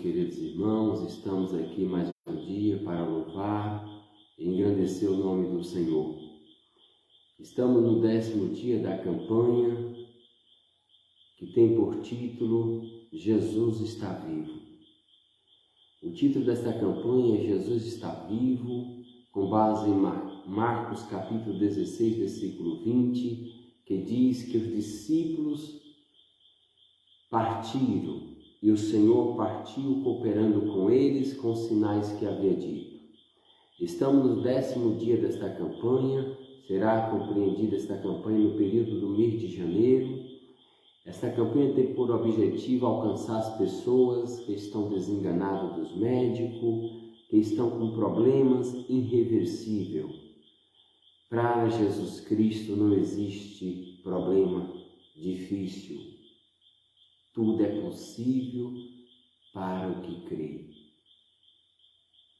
queridos irmãos, estamos aqui mais um dia para louvar e engrandecer o nome do Senhor. Estamos no 10º dia da campanha que tem por título Jesus está vivo. O título desta campanha é Jesus está vivo, com base em Marcos capítulo 16, versículo 20, que diz que os discípulos partiram e o Senhor partiu cooperando com eles com os sinais que havia dito. Estamos no 10º dia desta campanha, será compreendida esta campanha no período do mês de janeiro. Esta campanha tem por objetivo alcançar as pessoas que estão desenganadas dos médicos, que estão com problemas irreversíveis. Para Jesus Cristo não existe problema difícil. Tudo é possível para o que crê.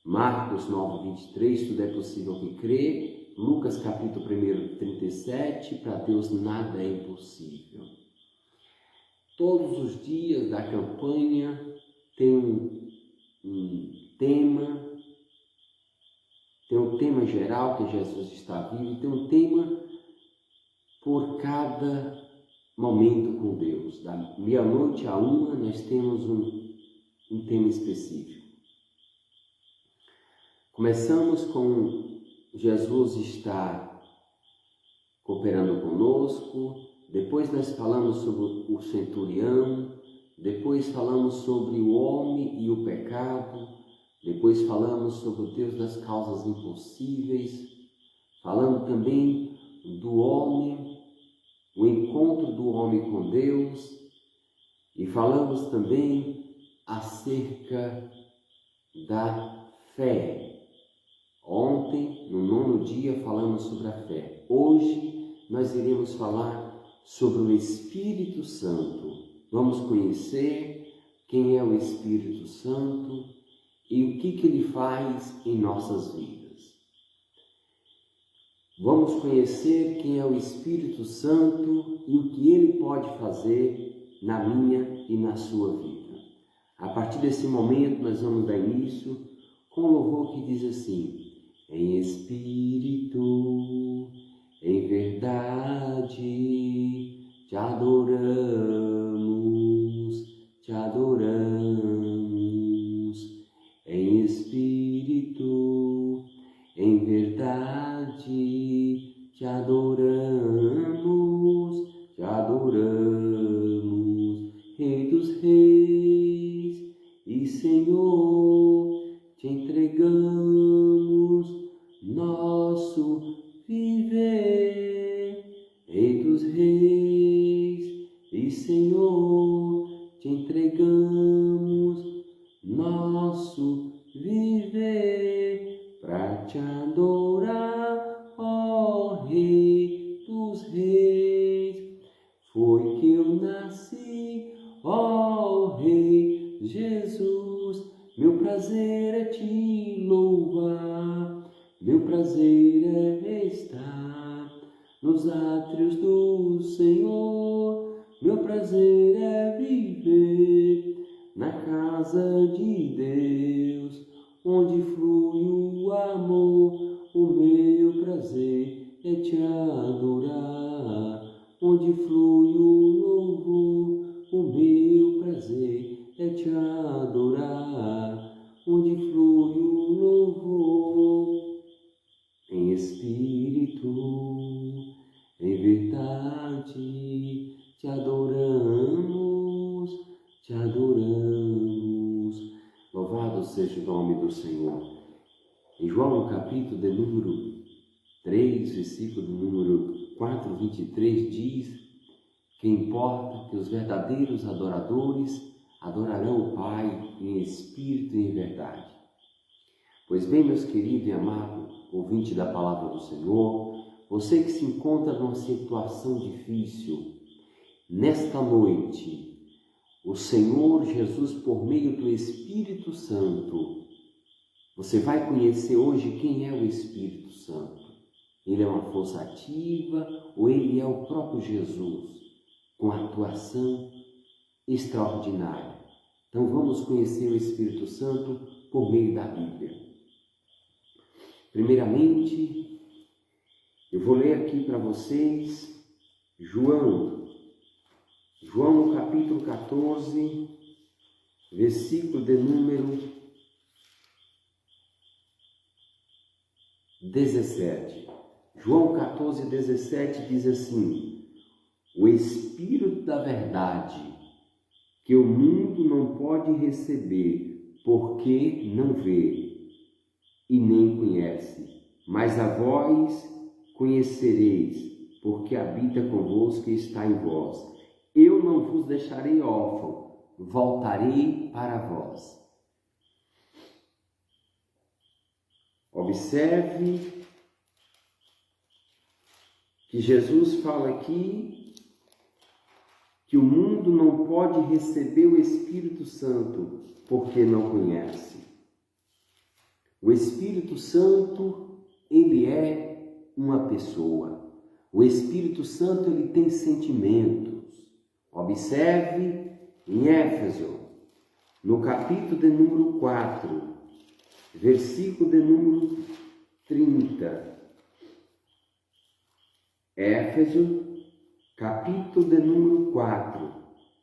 Marcos 9, 23, tudo é possível ao que crê. Lucas capítulo 1, 37, para Deus nada é impossível. Todos os dias da campanha tem um tema geral que Jesus está vivo, tem um tema por cada momento com Deus. Da meia-noite à 1 nós temos um tema específico. Começamos com Jesus está cooperando conosco, depois nós falamos sobre o centurião, depois falamos sobre o homem e o pecado, depois falamos sobre o Deus das causas impossíveis, falando também do homem, o encontro do homem com Deus, e falamos também acerca da fé. Ontem, no 9º dia, falamos sobre a fé. Hoje, nós iremos falar sobre o Espírito Santo. Vamos conhecer quem é o Espírito Santo e o que ele faz em nossas vidas. Vamos conhecer quem é o Espírito Santo e o que ele pode fazer na minha e na sua vida. A partir desse momento, nós vamos dar início com um louvor que diz assim: em espírito, em verdade, te adoramos, te adoramos. Em espírito, em verdade, te adoramos, te adoramos. Rei dos reis e Senhor, te entregamos nosso viver. Rei dos reis e Senhor, te entregamos nosso viver para te adorar, ó Rei dos reis. Foi que eu nasci, ó Rei Jesus, meu prazer é te louvar, meu prazer é estar nos átrios do Senhor, meu prazer é viver na casa de Deus, onde flui o amor. O meu prazer é te adorar, onde flui o louvor. O meu prazer é te adorar, onde flui o louvor. Em espírito, em verdade, te adoramos, te adoramos. Louvado seja o nome do Senhor. Em João, no capítulo de número 3, versículo número 4, 23, diz que importa que os verdadeiros adoradores adorarão o Pai em espírito e em verdade. Pois bem, meus queridos e amados ouvintes da palavra do Senhor, você que se encontra numa situação difícil, nesta noite, o Senhor Jesus, por meio do Espírito Santo, você vai conhecer hoje quem é o Espírito Santo. Ele é uma força ativa ou ele é o próprio Jesus, com atuação extraordinária, Então vamos conhecer o Espírito Santo por meio da Bíblia. Primeiramente, eu vou ler aqui para vocês João no capítulo 14, versículo de número 17. João 14, 17 diz assim: o Espírito da verdade, que o mundo não pode receber, porque não vê e nem conhece, mas a vós conhecereis, porque habita convosco e está em vós. Eu não vos deixarei órfão, voltarei para vós. Observe que Jesus fala aqui que o mundo não pode receber o Espírito Santo porque não conhece. O Espírito Santo, ele é uma pessoa. O Espírito Santo, ele tem sentimentos. Observe em Éfeso, no capítulo de número 4, versículo de número 30. Éfeso, capítulo de número 4,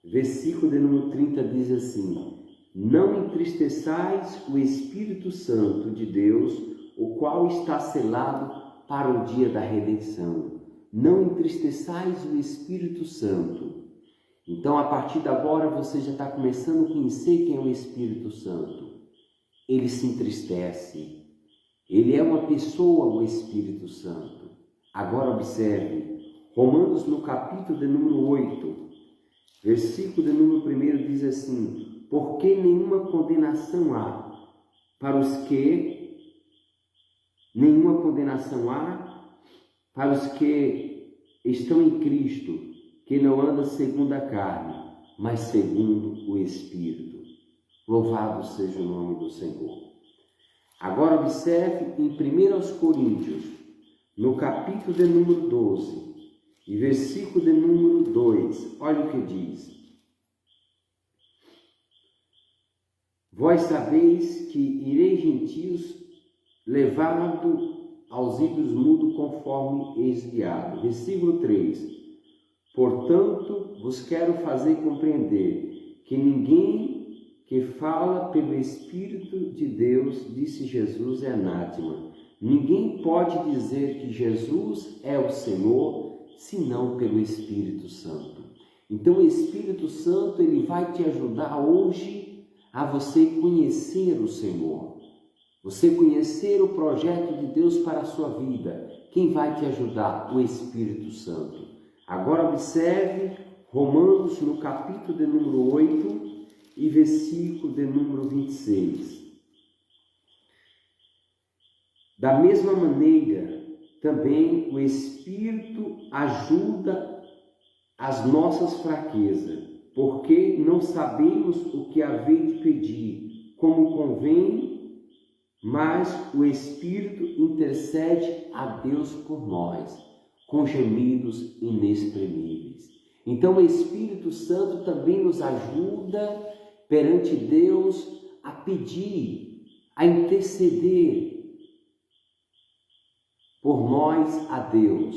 versículo de número 30 diz assim: não entristeçais o Espírito Santo de Deus, o qual está selado para o dia da redenção. Não entristeçais o Espírito Santo. Então, a partir de agora, você já está começando a conhecer quem é o Espírito Santo. Ele se entristece. Ele é uma pessoa, o Espírito Santo. Agora observe, Romanos no capítulo de número 8, versículo de número 1 diz assim: porque nenhuma condenação há para os que estão em Cristo, que não andam segundo a carne, mas segundo o Espírito. Louvado seja o nome do Senhor. Agora observe em 1 Coríntios, no capítulo de número 12, e versículo de número 2, olha o que diz: vós sabeis que ireis gentios levado aos ídolos mudos conforme eis guiado. Versículo 3: portanto, vos quero fazer compreender que ninguém que fala pelo Espírito de Deus, disse Jesus, é anátema. Ninguém pode dizer que Jesus é o Senhor, senão pelo Espírito Santo. Então, o Espírito Santo, ele vai te ajudar hoje a você conhecer o Senhor. Você conhecer o projeto de Deus para a sua vida. Quem vai te ajudar? O Espírito Santo. Agora observe Romanos no capítulo de número 8 e versículo de número 26. Da mesma maneira, também o Espírito ajuda as nossas fraquezas, porque não sabemos o que haver de pedir, como convém, mas o Espírito intercede a Deus por nós, com gemidos inexprimíveis. Então o Espírito Santo também nos ajuda perante Deus a pedir, a interceder por nós a Deus.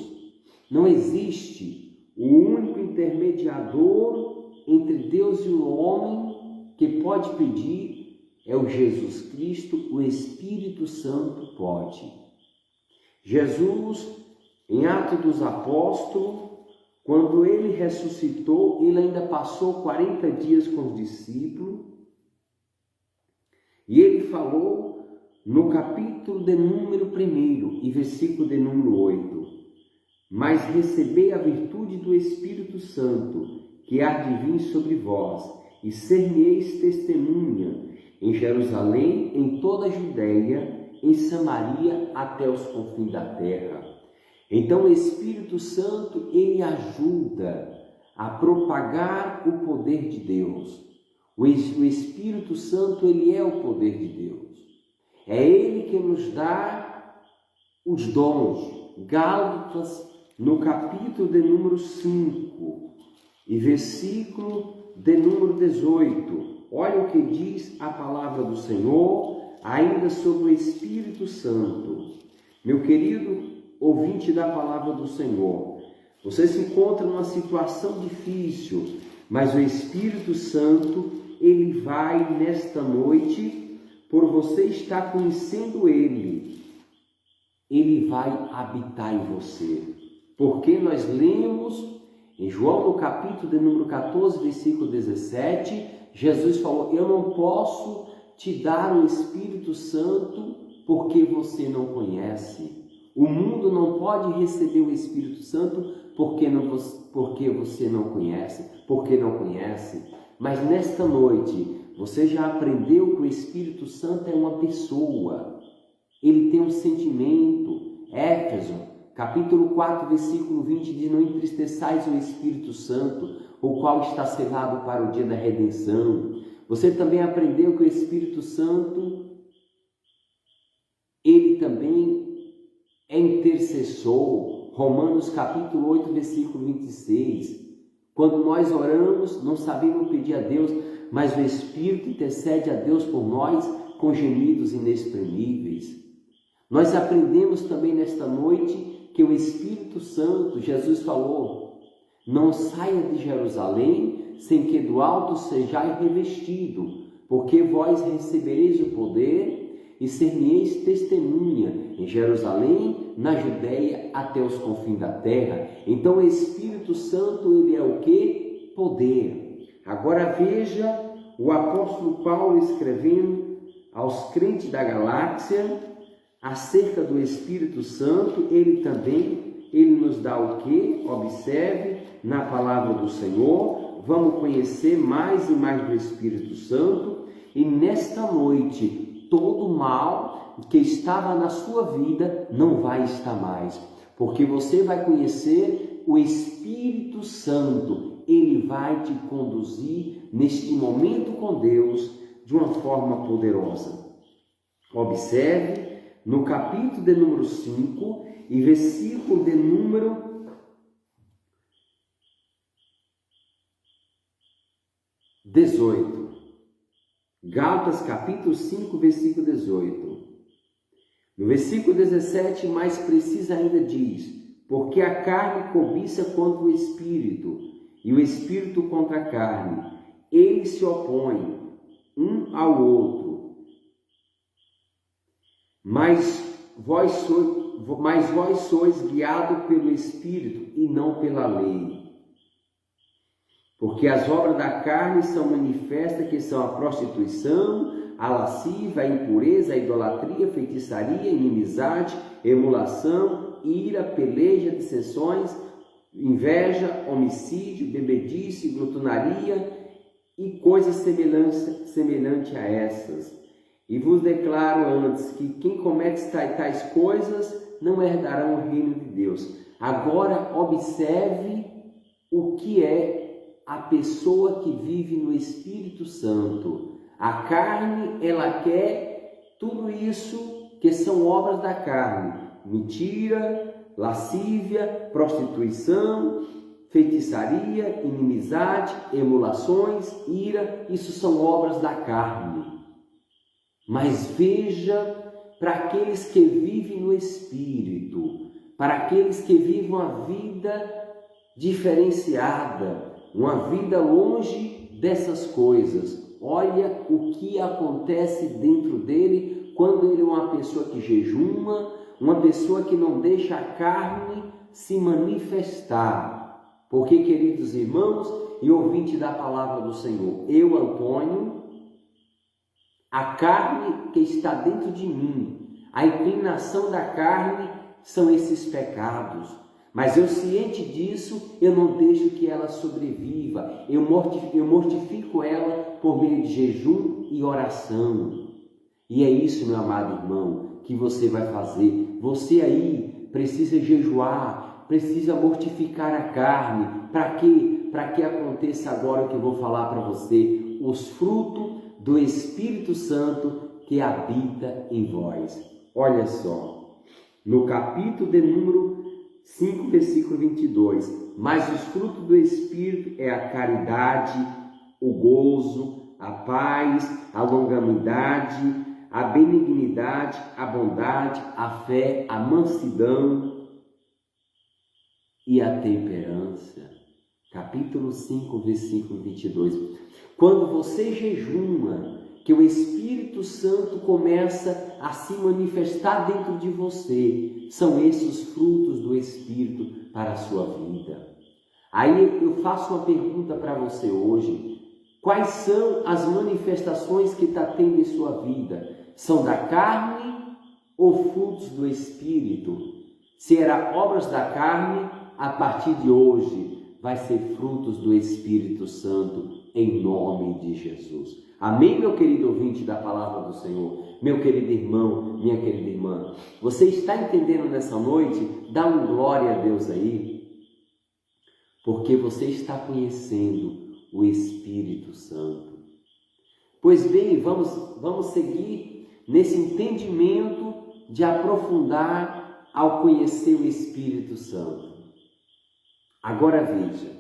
Não existe o único intermediador entre Deus e o homem que pode pedir, é o Jesus Cristo, o Espírito Santo pode. Jesus, em Atos dos Apóstolos, quando ele ressuscitou, ele ainda passou 40 dias com os discípulos, e ele falou no capítulo de número 1 e versículo de número 8: mas recebei a virtude do Espírito Santo, que há de vir sobre vós, e ser-me-eis testemunha em Jerusalém, em toda a Judeia, em Samaria, até os confins da terra. Então o Espírito Santo, ele ajuda a propagar o poder de Deus. O Espírito Santo, ele é o poder de Deus. É ele que nos dá os dons. Gálatas, no capítulo de número 5 e versículo de número 18, Olha o que diz a palavra do Senhor, ainda sobre o Espírito Santo. Meu querido ouvinte da palavra do Senhor, você se encontra numa situação difícil, mas o Espírito Santo, ele vai nesta noite, por você estar conhecendo ele vai habitar em você. Porque nós lemos em João, no capítulo de número 14, versículo 17, Jesus falou: eu não posso te dar o Espírito Santo porque você não conhece. O mundo não pode receber o Espírito Santo porque você não conhece, Mas nesta noite, você já aprendeu que o Espírito Santo é uma pessoa. Ele tem um sentimento. Éfeso, capítulo 4, versículo 20, diz: não entristeçais o Espírito Santo, o qual está selado para o dia da redenção. Você também aprendeu que o Espírito Santo, ele também é intercessor. Romanos capítulo 8, versículo 26. Quando nós oramos, não sabemos pedir a Deus, mas o Espírito intercede a Deus por nós com gemidos inexprimíveis. Nós aprendemos também nesta noite que o Espírito Santo, Jesus falou: não saia de Jerusalém sem que do alto sejais revestido, porque vós recebereis o poder e ser-me-eis testemunha em Jerusalém, na Judéia, até os confins da terra. Então o Espírito Santo, ele é o quê? Poder. Agora veja o apóstolo Paulo escrevendo aos crentes da galáxia acerca do Espírito Santo. Ele nos dá o quê? Observe na palavra do Senhor. Vamos conhecer mais e mais do Espírito Santo, e nesta noite todo mal que estava na sua vida não vai estar mais, porque você vai conhecer o Espírito Santo. Ele vai te conduzir neste momento com Deus de uma forma poderosa. Observe no capítulo de número 5 e versículo de número 18. Gálatas capítulo 5, versículo 18. No versículo 17, mais precisa ainda, diz: porque a carne cobiça contra o Espírito, e o Espírito contra a carne. Eles se opõem um ao outro. Mas vós sois guiados pelo Espírito e não pela lei. Porque as obras da carne são manifestas, que são a prostituição, a lascívia, a impureza, a idolatria, a feitiçaria, a inimizade, a emulação, ira, peleja, dissensões, inveja, homicídio, bebedice, glutonaria e coisas semelhantes a essas. E vos declaro antes que quem comete tais coisas não herdará o reino de Deus. Agora observe o que é a pessoa que vive no Espírito Santo. A carne, ela quer tudo isso que são obras da carne: mentira, lascívia, prostituição, feitiçaria, inimizade, emulações, ira. Isso são obras da carne. Mas veja, para aqueles que vivem no Espírito, para aqueles que vivem uma vida diferenciada, uma vida longe dessas coisas, olha o que acontece dentro dele quando ele é uma pessoa que jejuma, uma pessoa que não deixa a carne se manifestar. Porque, queridos irmãos e ouvintes da palavra do Senhor, eu, Antônio, a carne que está dentro de mim, a inclinação da carne são esses pecados. Mas eu, ciente disso, eu não deixo que ela sobreviva. Eu mortifico ela por meio de jejum e oração. E é isso, meu amado irmão, que você vai fazer. Você aí precisa jejuar, precisa mortificar a carne. Para quê? Para que aconteça agora o que eu vou falar para você. Os frutos do Espírito Santo que habita em vós. Olha só, no capítulo de número 5, versículo 22. Mas os frutos do Espírito é a caridade, o gozo, a paz, a longanimidade, a benignidade, a bondade, a fé, a mansidão e a temperança. Capítulo 5, versículo 22. Quando você jejuma, que o Espírito Santo começa a se manifestar dentro de você, são esses os frutos do Espírito para a sua vida. Aí eu faço uma pergunta para você hoje: quais são as manifestações que está tendo em sua vida? São da carne ou frutos do Espírito? Se era obras da carne, a partir de hoje vai ser frutos do Espírito Santo, em nome de Jesus. Amém, meu querido ouvinte da palavra do Senhor? Meu querido irmão, minha querida irmã, você está entendendo nessa noite? Dá um glória a Deus aí, porque você está conhecendo o Espírito Santo. Pois bem, vamos seguir nesse entendimento de aprofundar ao conhecer o Espírito Santo. Agora veja,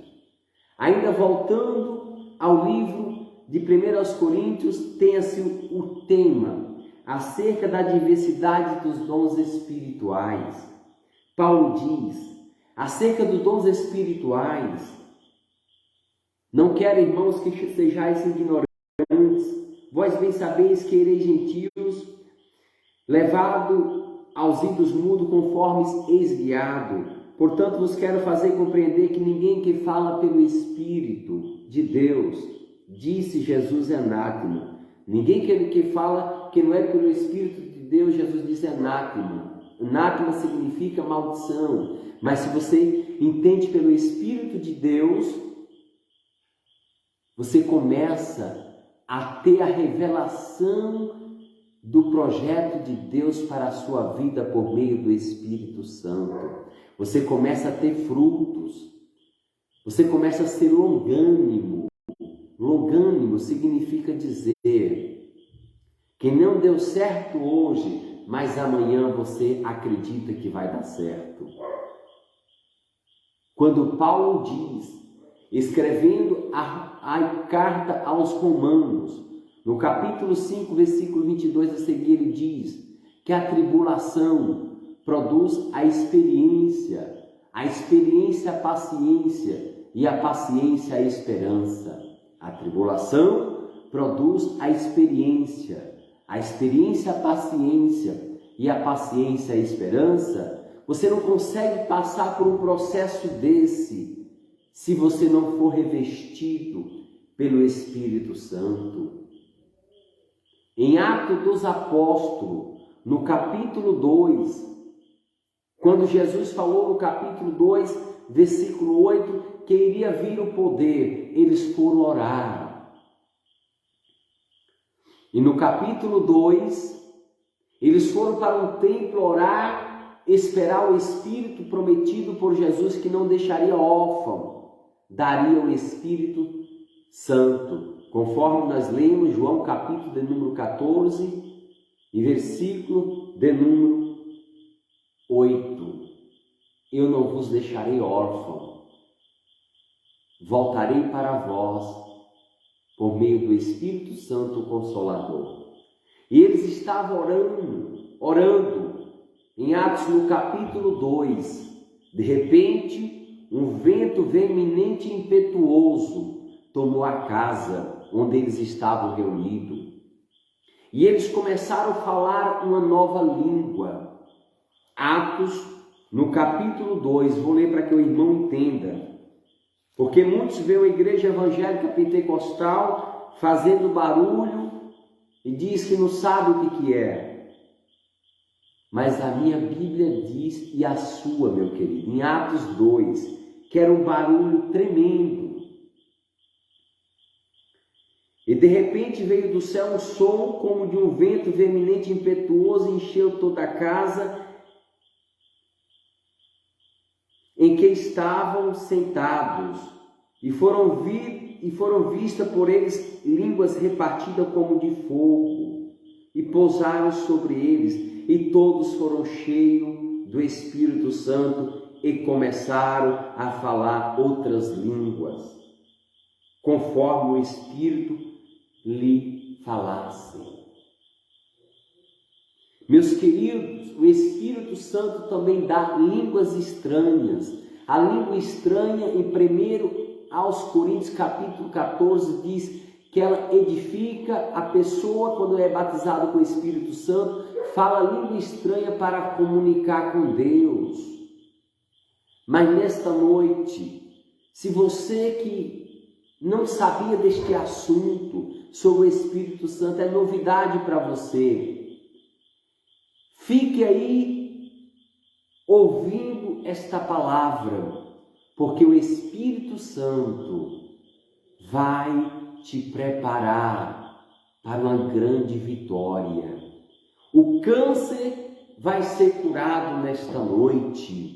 ainda voltando ao livro de 1 Coríntios, tem-se o tema acerca da diversidade dos dons espirituais. Paulo diz, acerca dos dons espirituais: não quero, irmãos, que sejais ignorantes, vós bem sabeis que ereis gentios, levado aos ídolos mudos, conforme ex-guiado. Portanto, vos quero fazer compreender que ninguém que fala pelo Espírito de Deus, disse Jesus, é anátema. Ninguém que fala que não é pelo Espírito de Deus, Jesus diz, é anátema. Anátema significa maldição. Mas se você entende pelo Espírito de Deus, você começa a ter a revelação do projeto de Deus para a sua vida por meio do Espírito Santo. Você começa a ter frutos. Você começa a ser longânimo. Longânimo significa dizer que não deu certo hoje, mas amanhã você acredita que vai dar certo. Quando Paulo diz, escrevendo a carta aos Romanos, no capítulo 5, versículo 22 a seguir, ele diz que a tribulação produz a experiência a paciência e a paciência a esperança. A tribulação produz a experiência a paciência e a paciência a esperança. Você não consegue passar por um processo desse se você não for revestido pelo Espírito Santo. Em Atos dos Apóstolos, no capítulo 2, quando Jesus falou no capítulo 2, versículo 8, que iria vir o poder, eles foram orar. E no capítulo 2, eles foram para um templo orar, esperar o Espírito prometido por Jesus, que não deixaria órfão, daria o Espírito Santo, conforme nós lemos João capítulo de número 14 e versículo de número 8. Eu não vos deixarei órfão, voltarei para vós por meio do Espírito Santo Consolador. E eles estavam orando em Atos no capítulo 2. De repente, um vento veemente e impetuoso tomou a casa onde eles estavam reunidos. E eles começaram a falar uma nova língua. Atos, no capítulo 2, vou ler para que o irmão entenda. Porque muitos veem a igreja evangélica pentecostal fazendo barulho e diz que não sabe o que é. Mas a minha Bíblia diz, e a sua, meu querido, em Atos 2, que era um barulho tremendo. E de repente veio do céu um som como de um vento veemente e impetuoso, e encheu toda a casa em que estavam sentados, e foram vistas por eles línguas repartidas como de fogo, e pousaram sobre eles, e todos foram cheios do Espírito Santo, e começaram a falar outras línguas, conforme o Espírito lhe falasse. Meus queridos, o Espírito Santo também dá línguas estranhas. A língua estranha, em 1 aos Coríntios, capítulo 14, diz que ela edifica a pessoa quando é batizado com o Espírito Santo, fala língua estranha para comunicar com Deus. Mas nesta noite, se você que não sabia deste assunto sobre o Espírito Santo, é novidade para você, fique aí ouvindo esta palavra, porque o Espírito Santo vai te preparar para uma grande vitória. O câncer vai ser curado nesta noite.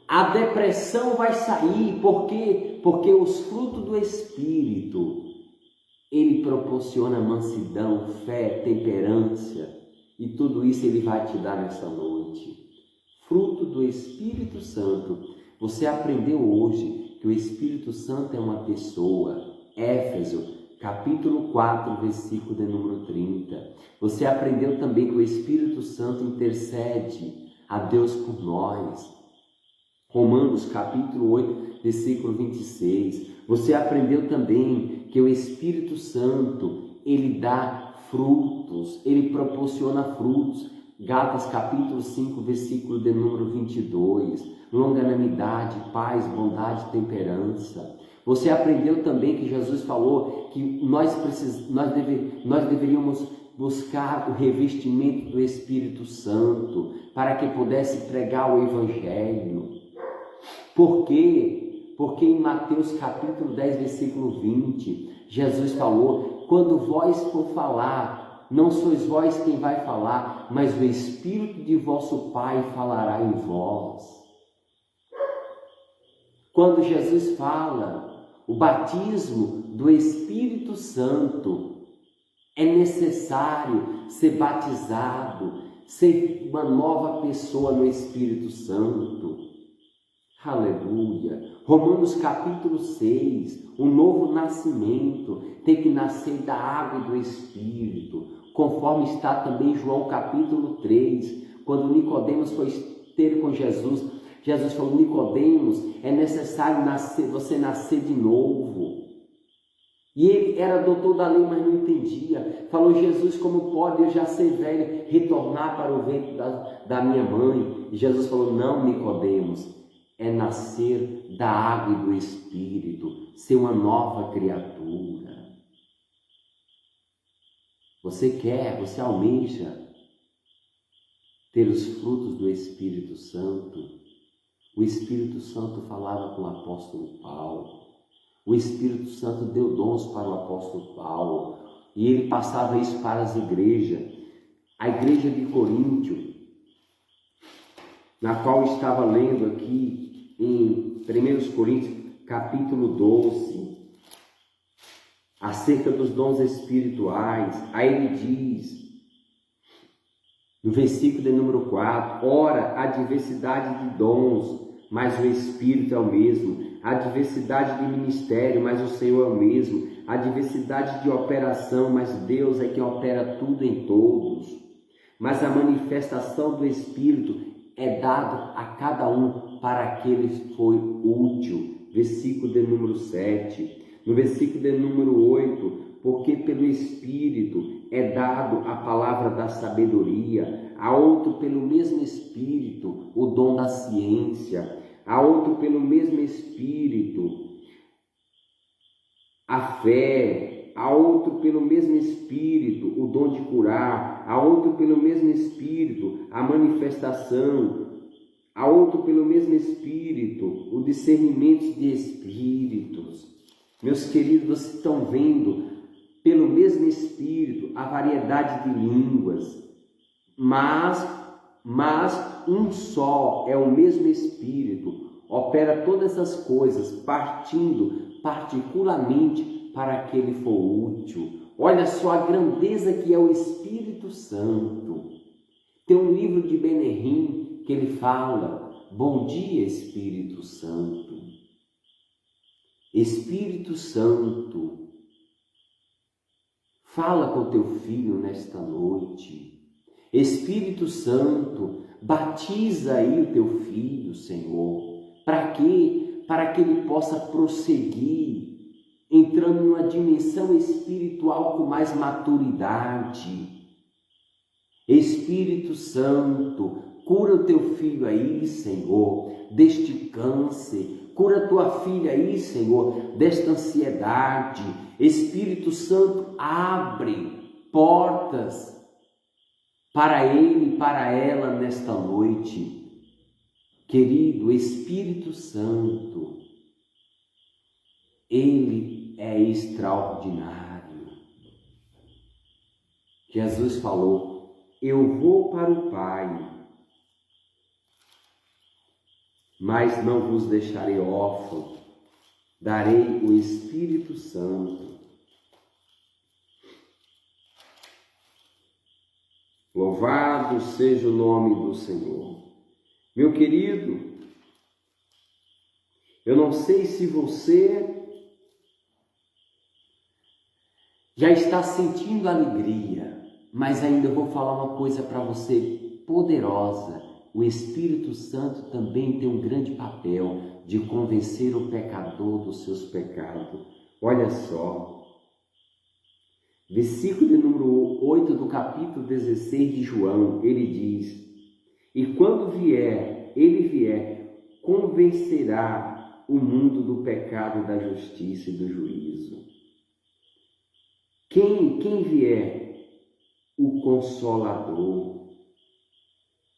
A depressão vai sair, por quê? Porque os frutos do Espírito, ele proporciona mansidão, fé, temperança, e tudo isso ele vai te dar nesta noite. Fruto do Espírito Santo. Você aprendeu hoje que o Espírito Santo é uma pessoa. Éfeso, capítulo 4, versículo de número 30. Você aprendeu também que o Espírito Santo intercede a Deus por nós. Romanos, capítulo 8, versículo 26. Você aprendeu também que o Espírito Santo, ele dá frutos, ele proporciona frutos. Gálatas, capítulo 5, versículo de número 22. Longanimidade, paz, bondade, temperança. Você aprendeu também que Jesus falou que nós deveríamos buscar o revestimento do Espírito Santo para que pudesse pregar o Evangelho. Por quê? Porque em Mateus capítulo 10, versículo 20, Jesus falou: quando vós for falar, não sois vós quem vai falar, mas o Espírito de vosso Pai falará em vós. Quando Jesus fala, o batismo do Espírito Santo, é necessário ser batizado, ser uma nova pessoa no Espírito Santo. Aleluia! Romanos capítulo 6, o novo nascimento tem que nascer da água e do Espírito, conforme está também em João capítulo 3, quando Nicodemos foi ter com Jesus. Jesus falou: Nicodemos, é necessário você nascer de novo. E ele era doutor da lei, mas não entendia. Falou: Jesus, como pode eu já ser velho retornar para o ventre da minha mãe? E Jesus falou: não, Nicodemos, é nascer da água e do Espírito, ser uma nova criatura. Você almeja ter os frutos do Espírito Santo? O Espírito Santo falava com o apóstolo Paulo. O Espírito Santo deu dons para o apóstolo Paulo. E ele passava isso para as igrejas. A igreja de Coríntio, na qual estava lendo aqui em 1 Coríntios, capítulo 12, acerca dos dons espirituais. Aí ele diz, no versículo de número 4, ora, há diversidade de dons, mas o Espírito é o mesmo. Há diversidade de ministério, mas o Senhor é o mesmo. Há diversidade de operação, mas Deus é quem opera tudo em todos. Mas a manifestação do Espírito é dado a cada um para aquele que foi útil. Versículo de número 7. No versículo de número 8, porque pelo Espírito é dado a palavra da sabedoria, a outro pelo mesmo Espírito o dom da ciência, a outro pelo mesmo Espírito a fé, a outro pelo mesmo Espírito o dom de curar, a outro pelo mesmo Espírito a manifestação, a outro pelo mesmo Espírito o discernimento de espíritos. Meus queridos, vocês estão vendo, pelo mesmo Espírito, a variedade de línguas, mas um só, é o mesmo Espírito, opera todas essas coisas, partindo particularmente para aquele for útil. Olha só a grandeza que é o Espírito Santo. Tem um livro de Benehim que ele fala: bom dia, Espírito Santo. Espírito Santo, Fala com teu filho nesta noite. Espírito Santo, batiza aí o teu filho, Senhor. Para quê? Para que ele possa prosseguir, entrando numa dimensão espiritual com mais maturidade. Espírito Santo, cura o teu filho aí, Senhor, deste câncer. Cura tua filha aí, Senhor, desta ansiedade. Espírito Santo, abre portas para ele e para ela nesta noite. Querido Espírito Santo, ele é extraordinário. Jesus falou: eu vou para o Pai, mas não vos deixarei órfãos, darei o Espírito Santo. Louvado seja o nome do Senhor. Meu querido, eu não sei se você já está sentindo alegria, mas ainda vou falar uma coisa para você poderosa. O Espírito Santo também tem um grande papel de convencer o pecador dos seus pecados. Olha só, versículo de número 8 do capítulo 16 de João, ele diz: e quando ele vier, convencerá o mundo do pecado, da justiça e do juízo. Quem vier? O Consolador.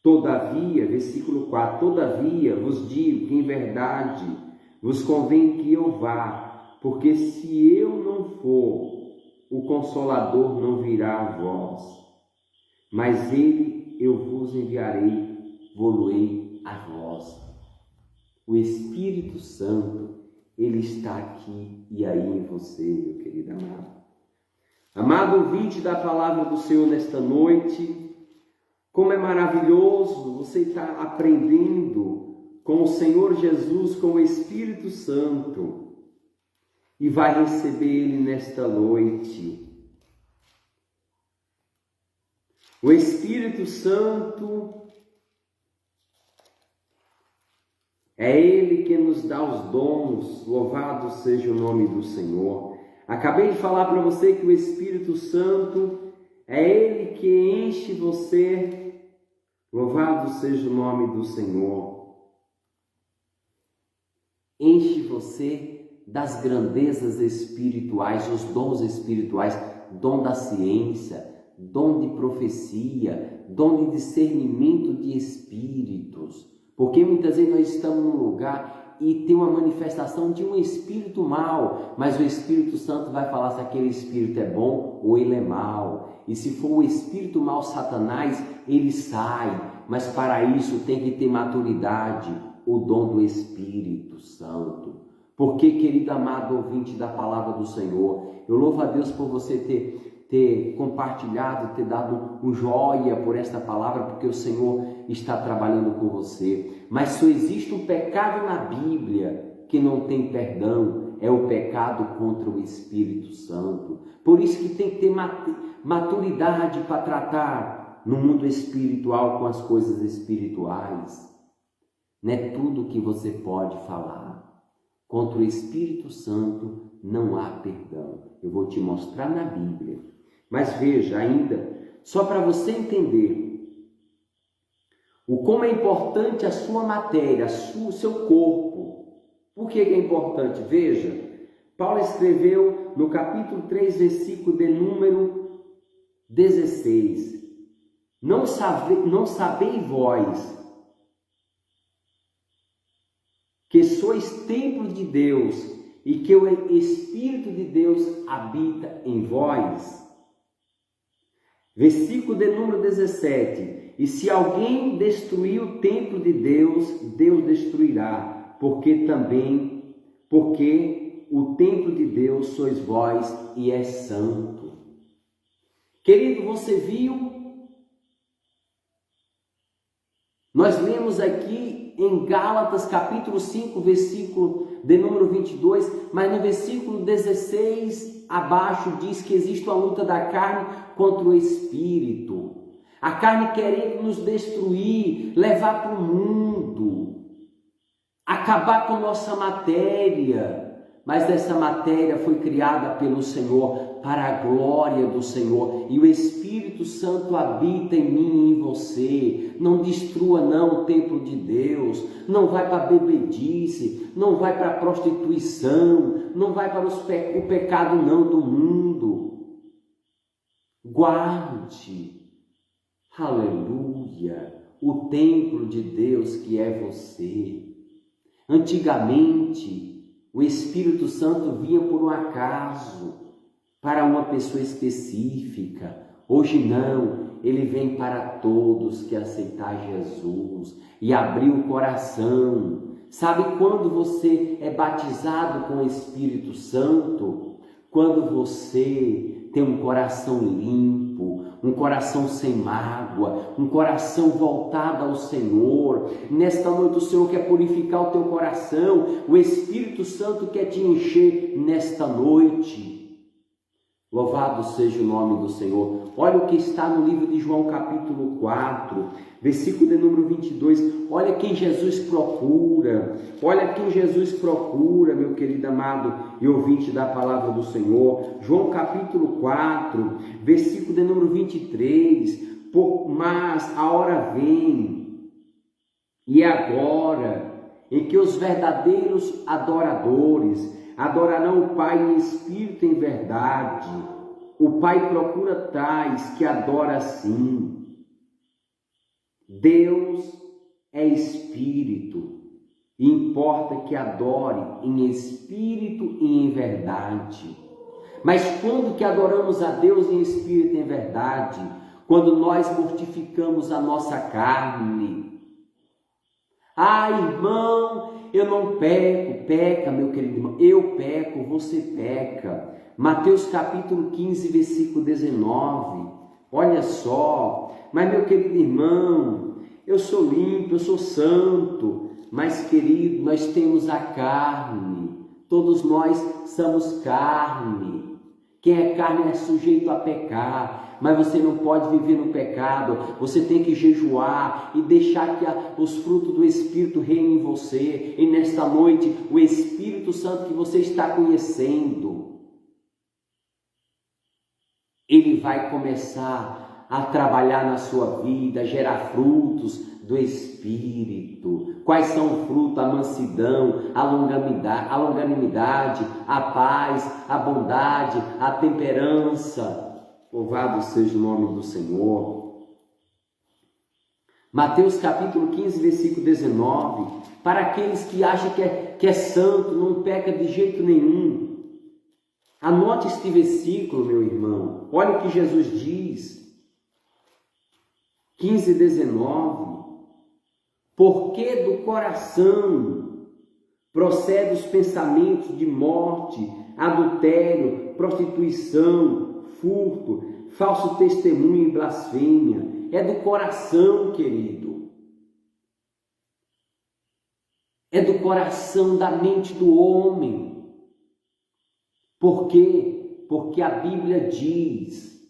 Todavia, versículo 4, todavia vos digo que em verdade vos convém que eu vá, porque se eu não for, o Consolador não virá a vós, mas ele eu vos enviarei, vou-lo-ei a vós. O Espírito Santo, ele está aqui e aí em você, meu querido amado. Amado ouvinte da palavra do Senhor nesta noite, como é maravilhoso você estar aprendendo com o Senhor Jesus, com o Espírito Santo, e vai receber Ele nesta noite. O Espírito Santo é Ele que nos dá os dons, louvado seja o nome do Senhor. Acabei de falar para você que o Espírito Santo é Ele que enche você, louvado seja o nome do Senhor. Enche você das grandezas espirituais, os dons espirituais, dom da ciência, dom de profecia, dom de discernimento de espíritos. Porque muitas vezes nós estamos num lugar e tem uma manifestação de um espírito mau, mas o Espírito Santo vai falar se aquele espírito é bom ou ele é mau. E se for o espírito mau, Satanás, ele sai. Mas para isso tem que ter maturidade, o dom do Espírito Santo. Porque, querido amado ouvinte da palavra do Senhor, eu louvo a Deus por você ter compartilhado, ter dado um joia por esta palavra, porque o Senhor está trabalhando com você. Mas só existe um pecado na Bíblia que não tem perdão, é o pecado contra o Espírito Santo. Por isso que tem que ter maturidade para tratar no mundo espiritual com as coisas espirituais. Não é tudo que você pode falar. Contra o Espírito Santo não há perdão. Eu vou te mostrar na Bíblia. Mas veja ainda, só para você entender o como é importante a sua matéria, o seu corpo. Por que é importante? Veja, Paulo escreveu no capítulo 3, versículo de número 16. Não sabei vós que sois templo de Deus e que o Espírito de Deus habita em vós? Versículo de número 17. E se alguém destruir o templo de Deus, Deus destruirá, porque o templo de Deus sois vós e é santo. Querido, você viu Nós lemos aqui em Gálatas capítulo 5, versículo de número 22, mas no versículo 16 abaixo diz que existe uma luta da carne contra o espírito. A carne querendo nos destruir, levar para o mundo, acabar com nossa matéria. Mas essa matéria foi criada pelo Senhor, para a glória do Senhor. E o Espírito Santo habita em mim e em você. Não destrua não o templo de Deus. Não vai para a bebedice. Não vai para a prostituição. Não vai para o pecado não do mundo. Guarde. Aleluia. O templo de Deus que é você. Antigamente, o Espírito Santo vinha por um acaso, para uma pessoa específica. Hoje não, ele vem para todos que aceitar Jesus e abrir o coração. Sabe quando você é batizado com o Espírito Santo? Quando você tem um coração limpo, um coração sem mágoa, um coração voltado ao Senhor. Nesta noite o Senhor quer purificar o teu coração, o Espírito Santo quer te encher nesta noite. Louvado seja o nome do Senhor. Olha o que está no livro de João capítulo 4, versículo de número 22. Olha quem Jesus procura. Olha quem Jesus procura, meu querido amado e ouvinte da palavra do Senhor. João capítulo 4, versículo de número 23. Mas a hora vem, e agora, em que os verdadeiros adoradores adorarão o Pai em espírito e em verdade. O Pai procura tais que adora assim. Deus é espírito, e importa que adore em espírito e em verdade. Mas quando que adoramos a Deus em espírito e em verdade? Quando nós mortificamos a nossa carne. Ah, irmão, eu não peco. Peca, meu querido irmão. Eu peco, você peca. Mateus capítulo 15, versículo 19. Olha só. Mas, meu querido irmão, eu sou limpo, eu sou santo. Mas, querido, nós temos a carne. Todos nós somos carne. Quem é carne é sujeito a pecar. Mas você não pode viver no pecado, você tem que jejuar e deixar que os frutos do Espírito reinem em você. E nesta noite, o Espírito Santo que você está conhecendo, ele vai começar a trabalhar na sua vida, gerar frutos do Espírito. Quais são os frutos? A mansidão, a longanimidade, a paz, a bondade, a temperança. Louvado seja o nome do Senhor. Mateus capítulo 15, versículo 19. Para aqueles que acham que é santo, não peca de jeito nenhum. Anote este versículo, meu irmão. Olha o que Jesus diz. 15, 19. Porque do coração procedem os pensamentos de morte, adultério, prostituição, furto, falso testemunho e blasfêmia. É do coração, querido. É do coração, da mente do homem. Por quê? Porque a Bíblia diz,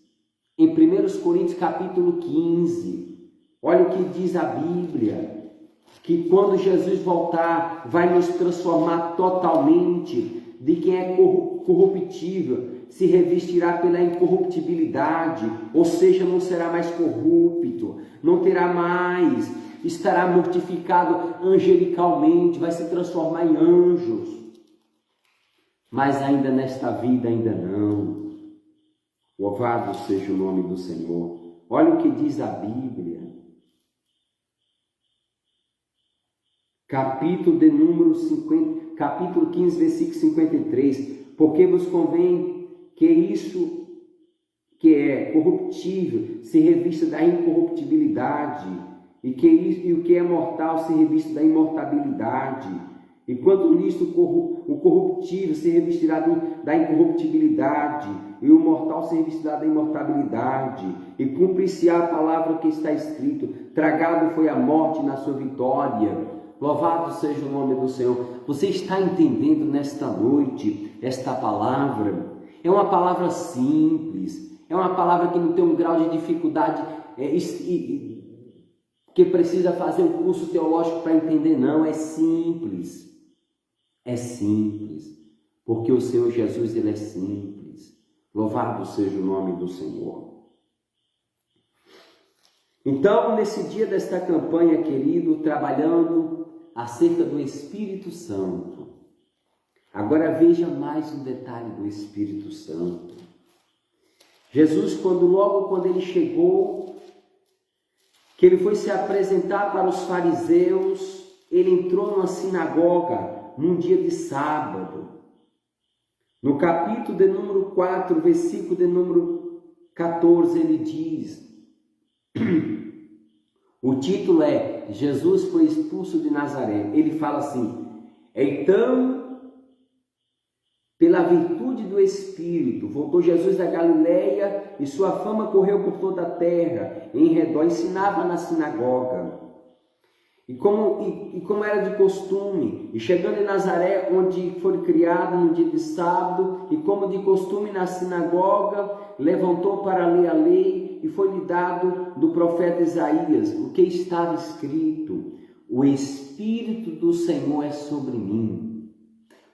em 1 Coríntios capítulo 15, olha o que diz a Bíblia, que quando Jesus voltar, vai nos transformar totalmente. De quem é corruptível se revestirá pela incorruptibilidade, ou seja, não será mais corrupto, não terá mais, estará mortificado angelicalmente, vai se transformar em anjos. Mas ainda nesta vida, ainda não. Louvado seja o nome do Senhor. Olha o que diz a Bíblia. Capítulo 15, versículo 53. Porque vos convém que isso que é corruptível se revista da incorruptibilidade, e o que é mortal se revista da imortabilidade. Enquanto nisto o corruptível se revestirá da incorruptibilidade, e o mortal se revestirá da imortalidade, e cumprir-se-á a palavra que está escrito: tragado foi a morte na sua vitória. Louvado seja o nome do Senhor. Você está entendendo nesta noite esta palavra? É uma palavra simples, é uma palavra que não tem um grau de dificuldade que precisa fazer um curso teológico para entender, não. É simples. É simples, porque o Senhor Jesus, ele é simples. Louvado seja o nome do Senhor. Então, nesse dia desta campanha, querido, trabalhando acerca do Espírito Santo, agora veja mais um detalhe do Espírito Santo. Jesus, logo quando ele chegou, que ele foi se apresentar para os fariseus, ele entrou numa sinagoga, num dia de sábado. No capítulo de número 4, versículo de número 14, ele diz, o título é Jesus foi expulso de Nazaré. Ele fala assim: então, pela virtude do Espírito, voltou Jesus da Galileia e sua fama correu por toda a terra, em redor, ensinava na sinagoga. E como era de costume, e chegando em Nazaré, onde foi criado no dia de sábado, e como de costume na sinagoga, levantou para ler a lei, e foi-lhe dado do profeta Isaías o que estava escrito: o Espírito do Senhor é sobre mim,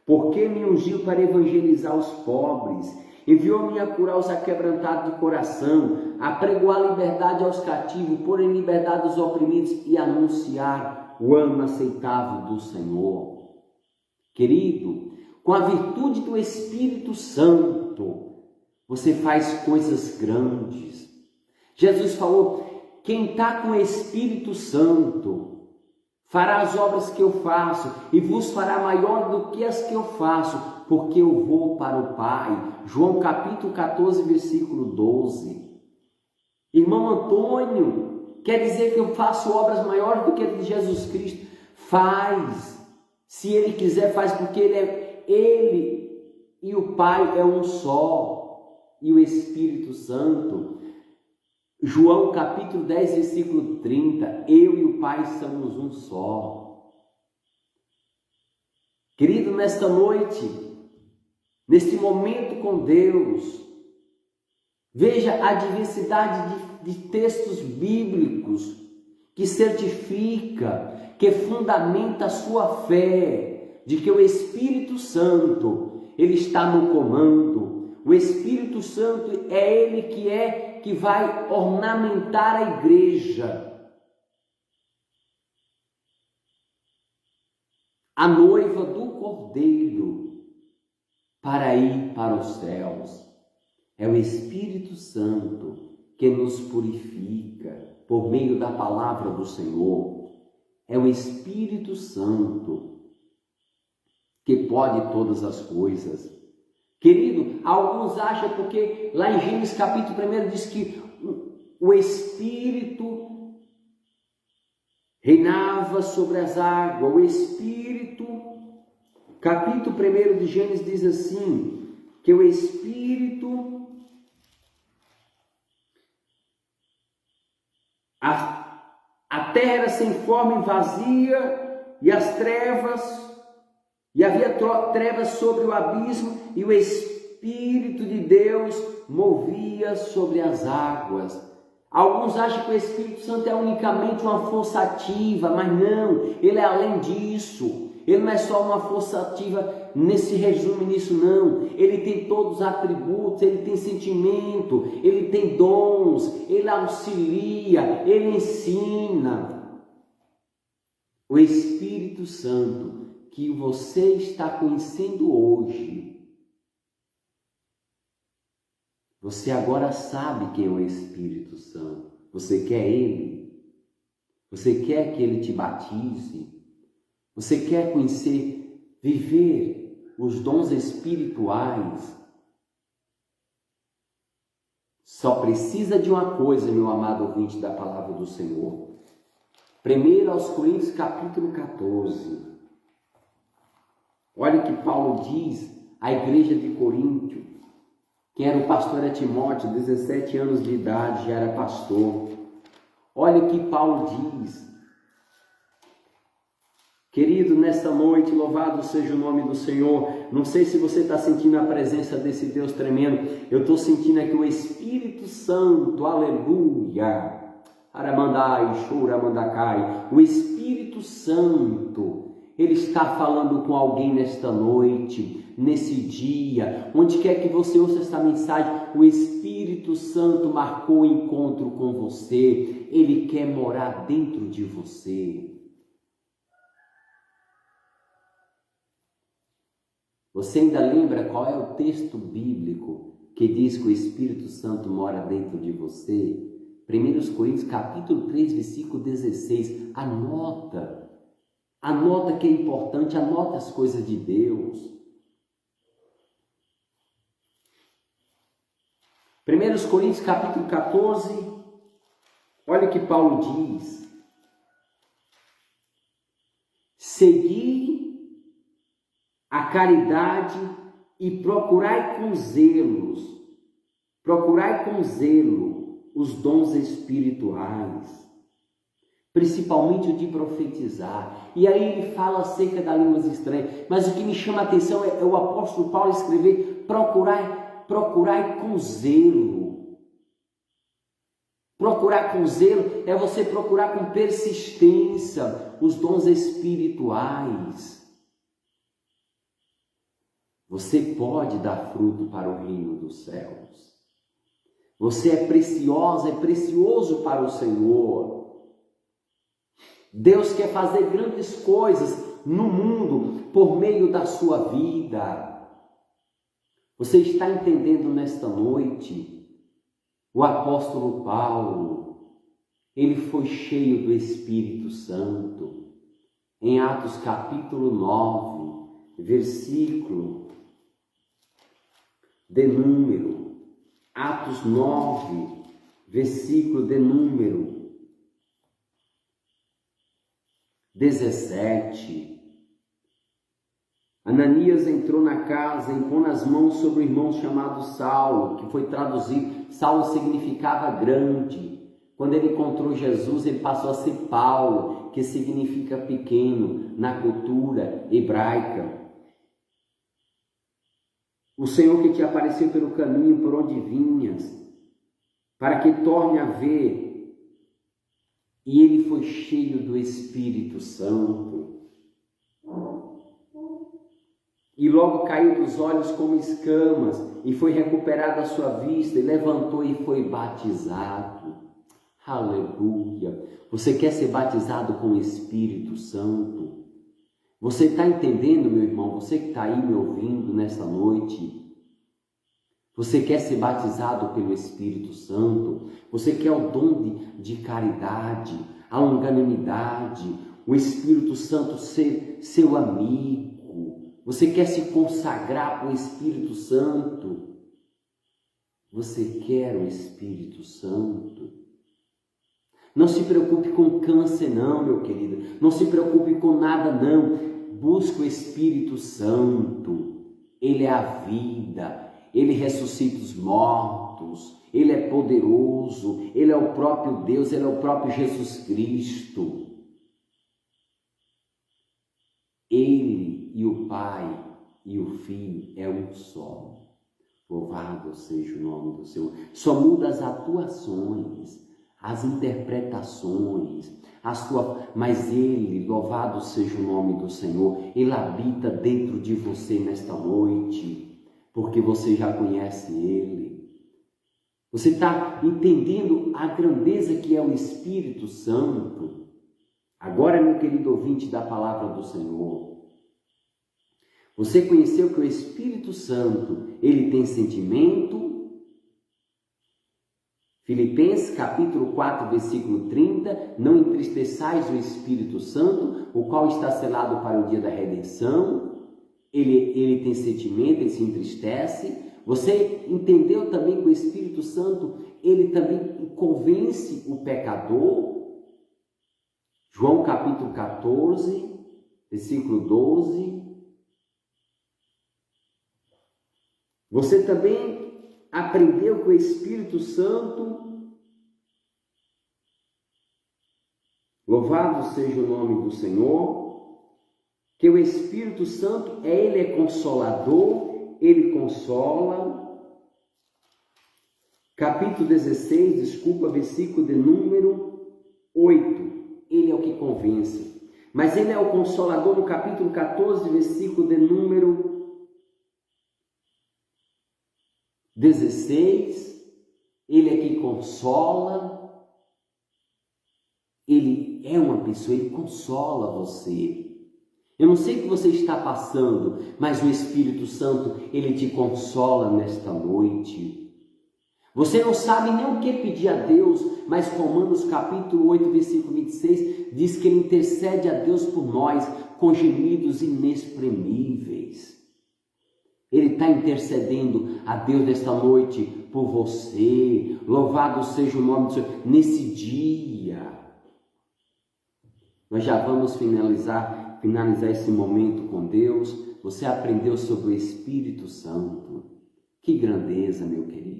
porque me ungiu para evangelizar os pobres, enviou-me a curar os aquebrantados de coração, a pregoar liberdade aos cativos, pôr em liberdade os oprimidos e anunciar o ano aceitável do Senhor. Querido, com a virtude do Espírito Santo, você faz coisas grandes. Jesus falou: quem está com o Espírito Santo fará as obras que eu faço e vos fará maior do que as que eu faço, porque eu vou para o Pai. João capítulo 14, versículo 12. Irmão Antônio, quer dizer que eu faço obras maiores do que a de Jesus Cristo? Faz. Se Ele quiser, faz, porque Ele e o Pai é um só. E o Espírito Santo. João capítulo 10, versículo 30. Eu e o Pai somos um só. Querido, nesta noite, neste momento com Deus, veja a diversidade de textos bíblicos que certifica, que fundamenta a sua fé de que o Espírito Santo, ele está no comando. O Espírito Santo é ele que vai ornamentar a igreja. A noiva do Cordeiro para ir para os céus. É o Espírito Santo que nos purifica por meio da palavra do Senhor. É o Espírito Santo que pode todas as coisas. Querido, alguns acham porque lá em Gênesis capítulo 1 diz que o Espírito reinava sobre as águas. O Espírito, capítulo 1 de Gênesis diz assim, que o Espírito, a terra era sem forma e vazia, e as trevas, e havia trevas sobre o abismo, e o Espírito de Deus movia sobre as águas. Alguns acham que o Espírito Santo é unicamente uma força ativa, mas não, ele é além disso. Ele não é só uma força ativa nesse resumo, nisso não. Ele tem todos os atributos, ele tem sentimento, ele tem dons, ele auxilia, ele ensina. O Espírito Santo que você está conhecendo hoje, você agora sabe quem é o Espírito Santo. Você quer ele? Você quer que ele te batize? Você quer conhecer, viver os dons espirituais? Só precisa de uma coisa, meu amado ouvinte da palavra do Senhor. 1 aos Coríntios capítulo 14. Olha o que Paulo diz à igreja de Coríntio. Quem era o pastor era Timóteo, 17 anos de idade, já era pastor. Olha o que Paulo diz. Querido, nesta noite, louvado seja o nome do Senhor. Não sei se você está sentindo a presença desse Deus tremendo. Eu estou sentindo aqui o Espírito Santo, aleluia. Aramandai, Choramandacai. O Espírito Santo, Ele está falando com alguém nesta noite, nesse dia. Onde quer que você ouça esta mensagem, o Espírito Santo marcou o encontro com você. Ele quer morar dentro de você. Você ainda lembra qual é o texto bíblico que diz que o Espírito Santo mora dentro de você? 1 Coríntios capítulo 3, versículo 16. Anota que é importante, anota as coisas de Deus. 1 Coríntios capítulo 14, olha o que Paulo diz. Segui a caridade e procurai com zelo os dons espirituais, principalmente o de profetizar. E aí ele fala acerca das línguas estranhas, mas o que me chama a atenção é o apóstolo Paulo escrever: procurai com zelo. Procurar com zelo é você procurar com persistência os dons espirituais. Você pode dar fruto para o reino dos céus. Você é preciosa, é precioso para o Senhor. Deus quer fazer grandes coisas no mundo por meio da sua vida. Você está entendendo nesta noite? O apóstolo Paulo, ele foi cheio do Espírito Santo. Em Atos capítulo 9, versículo de número, Atos 9, versículo de número 17. Ananias entrou na casa e pôs as mãos sobre o irmão chamado Saulo, que foi traduzido, Saulo significava grande. Quando ele encontrou Jesus, ele passou a ser Paulo, que significa pequeno na cultura hebraica. O Senhor que te apareceu pelo caminho por onde vinhas, para que torne a ver. E ele foi cheio do Espírito Santo. E logo caiu dos olhos como escamas, e foi recuperada a sua vista, e levantou e foi batizado. Aleluia! Você quer ser batizado com o Espírito Santo? Você está entendendo, meu irmão? Você que está aí me ouvindo nesta noite? Você quer ser batizado pelo Espírito Santo? Você quer o dom de caridade, a longanimidade, o Espírito Santo ser seu amigo? Você quer se consagrar para o Espírito Santo? Você quer o Espírito Santo? Não se preocupe com câncer não, meu querido. Não se preocupe com nada não. Busque o Espírito Santo. Ele é a vida. Ele ressuscita os mortos. Ele é poderoso. Ele é o próprio Deus. Ele é o próprio Jesus Cristo. Ele e o Pai e o Filho é um só. Louvado seja o nome do Senhor. Só muda as atuações, as interpretações, mas Ele, louvado seja o nome do Senhor, Ele habita dentro de você nesta noite, porque você já conhece Ele. Você está entendendo a grandeza que é o Espírito Santo? Agora, meu querido ouvinte da palavra do Senhor, você conheceu que o Espírito Santo, ele tem sentimento? Filipenses capítulo 4, versículo 30, não entristeçais o Espírito Santo, o qual está selado para o dia da redenção. Ele tem sentimento, ele se entristece. Você entendeu também que o Espírito Santo, ele também convence o pecador? João capítulo 14, versículo 12. Você também aprendeu que o Espírito Santo, louvado seja o nome do Senhor, que o Espírito Santo, ele é consolador, ele consola. Capítulo 16, versículo de número 8, ele é o que convence. Mas ele é o consolador no capítulo 14, versículo de número 16, ele é que consola, ele é uma pessoa, ele consola você. Eu não sei o que você está passando, mas o Espírito Santo, ele te consola nesta noite. Você não sabe nem o que pedir a Deus, mas Romanos capítulo 8, versículo 26, diz que ele intercede a Deus por nós com gemidos inexprimíveis. Ele está intercedendo a Deus nesta noite por você. Louvado seja o nome do Senhor. Nesse dia, nós já vamos finalizar esse momento com Deus. Você aprendeu sobre o Espírito Santo. Que grandeza, meu querido.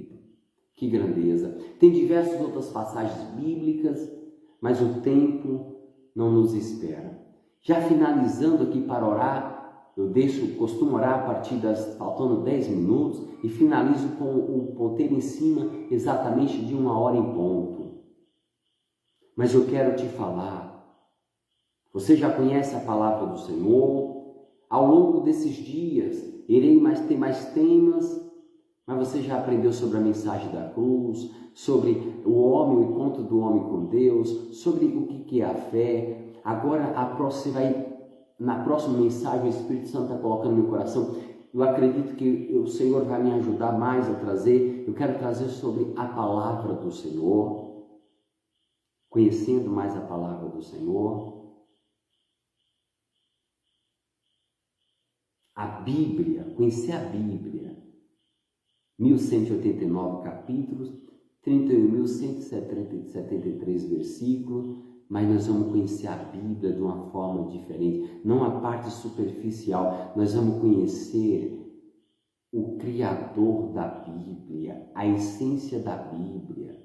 Que grandeza. Tem diversas outras passagens bíblicas, mas o tempo não nos espera. Já finalizando aqui para orar, costumo orar a partir faltando 10 minutos e finalizo com o ponteiro em cima exatamente de 1h em ponto. Mas eu quero te falar, você já conhece a palavra do Senhor? Ao longo desses dias, irei ter mais temas, mas você já aprendeu sobre a mensagem da cruz, sobre o homem, o encontro do homem com Deus, sobre o que é a fé. Agora, na próxima mensagem, o Espírito Santo está colocando no meu coração. Eu acredito que o Senhor vai me ajudar mais a trazer. Eu quero trazer sobre a palavra do Senhor, conhecendo mais a palavra do Senhor. A Bíblia, conhecer a Bíblia. 1189 capítulos, 31.173 versículos, mas nós vamos conhecer a Bíblia de uma forma diferente, não a parte superficial, nós vamos conhecer o Criador da Bíblia, a essência da Bíblia.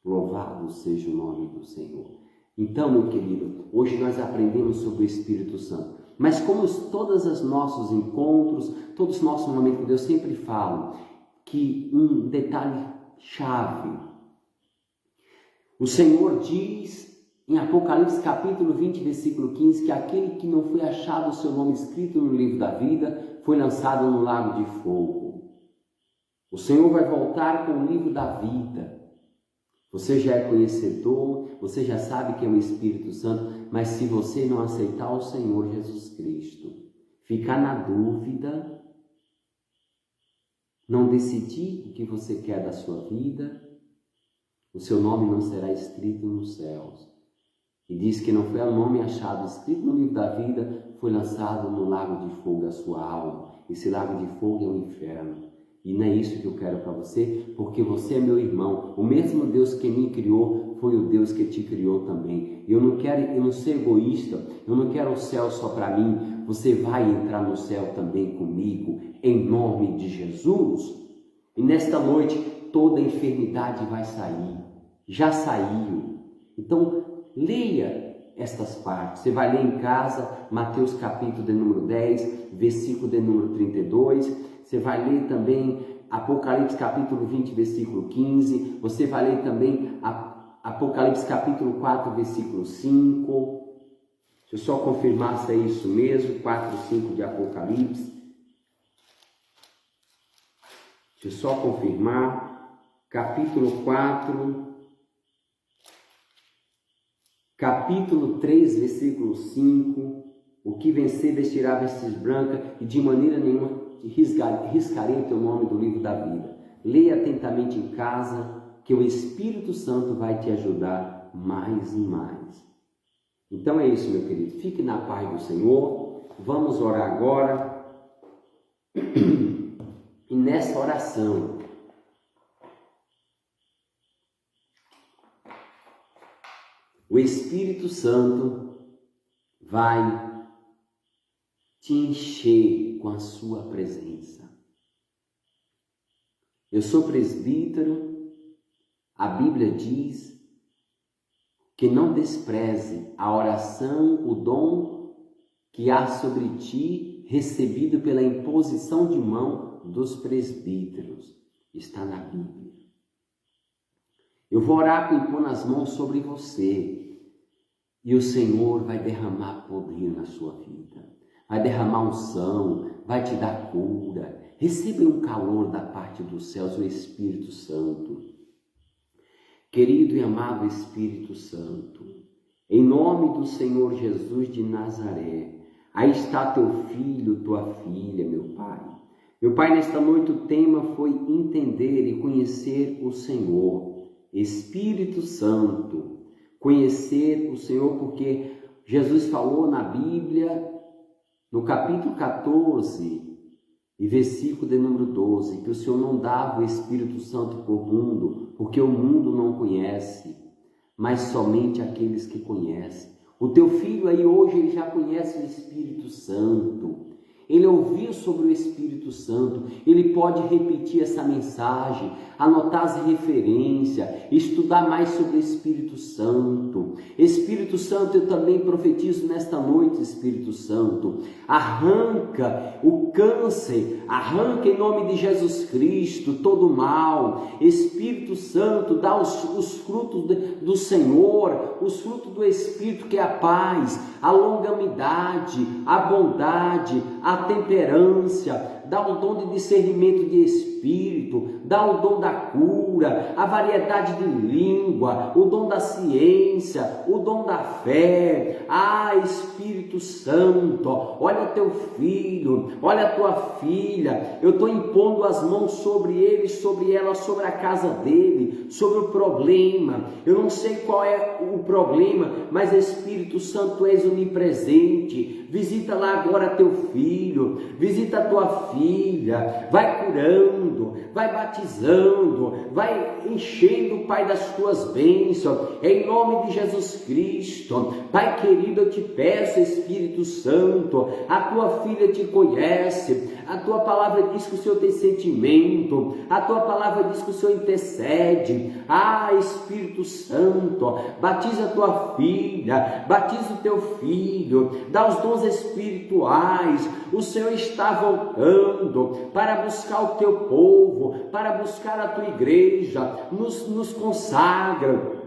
Louvado seja o nome do Senhor. Então, meu querido, hoje nós aprendemos sobre o Espírito Santo, mas como todos os nossos encontros, todos os nossos momentos com Deus, sempre falo que um detalhe chave. O Senhor diz em Apocalipse capítulo 20, versículo 15, que aquele que não foi achado o seu nome escrito no livro da vida foi lançado no lago de fogo. O Senhor vai voltar com o livro da vida. Você já é conhecedor, você já sabe que é o Espírito Santo, mas se você não aceitar o Senhor Jesus Cristo, ficar na dúvida, não decidir o que você quer da sua vida, o seu nome não será escrito nos céus. E diz que não foi o nome achado escrito no livro da vida, foi lançado no lago de fogo a sua alma. Esse lago de fogo é o inferno. E não é isso que eu quero para você, porque você é meu irmão. O mesmo Deus que me criou foi o Deus que te criou também. Eu não sou egoísta, eu não quero o céu só para mim. Você vai entrar no céu também comigo, em nome de Jesus. E nesta noite, toda a enfermidade vai sair. Já saiu. Então, leia estas partes. Você vai ler em casa, Mateus capítulo de número 10, versículo de número 32. Você vai ler também Apocalipse capítulo 20, versículo 15. Você vai ler também Apocalipse capítulo 4, versículo 5. Deixa eu só confirmar se é isso mesmo, 4, 5 de Apocalipse. Deixa eu só confirmar. Capítulo 4, capítulo 3, versículo 5. O que vencer vestirá vestes brancas e de maneira nenhuma riscarei o teu nome do livro da vida. Leia atentamente em casa, que o Espírito Santo vai te ajudar mais e mais. Então é isso, meu querido. Fique na paz do Senhor. Vamos orar agora. E nessa oração, o Espírito Santo vai te encher com a sua presença. Eu sou presbítero, a Bíblia diz que não despreze a oração, o dom que há sobre ti, recebido pela imposição de mão dos presbíteros. Está na Bíblia. Eu vou orar e pôr as mãos sobre você, e o Senhor vai derramar poder na sua vida, vai derramar unção, vai te dar cura. Receba um calor da parte dos céus, o Espírito Santo. Querido e amado Espírito Santo, em nome do Senhor Jesus de Nazaré, aí está teu filho, tua filha, meu Pai. Meu Pai, nesta noite o tema foi entender e conhecer o Senhor. Espírito Santo, conhecer o Senhor, porque Jesus falou na Bíblia, no capítulo 14, e versículo de número 12, que o Senhor não dava o Espírito Santo por mundo, porque o mundo não conhece, mas somente aqueles que conhecem. O teu filho aí hoje, ele já conhece o Espírito Santo. Ele ouviu sobre o Espírito Santo, ele pode repetir essa mensagem, anotar as referências, estudar mais sobre o Espírito Santo. Espírito Santo, eu também profetizo nesta noite, Espírito Santo, arranca o câncer, arranca em nome de Jesus Cristo todo o mal. Espírito Santo, dá os frutos do Senhor, os frutos do Espírito, que é a paz, a longanimidade, a bondade, a temperância, dá o dom de discernimento de espírito, dá o dom da cura, a variedade de língua, o dom da ciência, o dom da fé. Ah, Espírito Santo, olha teu filho, olha a tua filha, eu estou impondo as mãos sobre ele, sobre ela, sobre a casa dele, sobre o problema. Eu não sei qual é o problema, mas Espírito Santo, tu és onipresente. Visita lá agora teu filho, visita a tua filha, vai curando, vai batizando, vai enchendo, Pai, das tuas bênçãos, em nome de Jesus Cristo. Pai querido, eu te peço, Espírito Santo, a tua filha te conhece, a tua palavra diz que o Senhor tem sentimento, a tua palavra diz que o Senhor intercede. Ah, Espírito Santo, batiza a tua filha, batiza o teu filho, dá os dons espirituais. O Senhor está voltando para buscar o teu povo, para buscar a tua igreja. Nos consagra,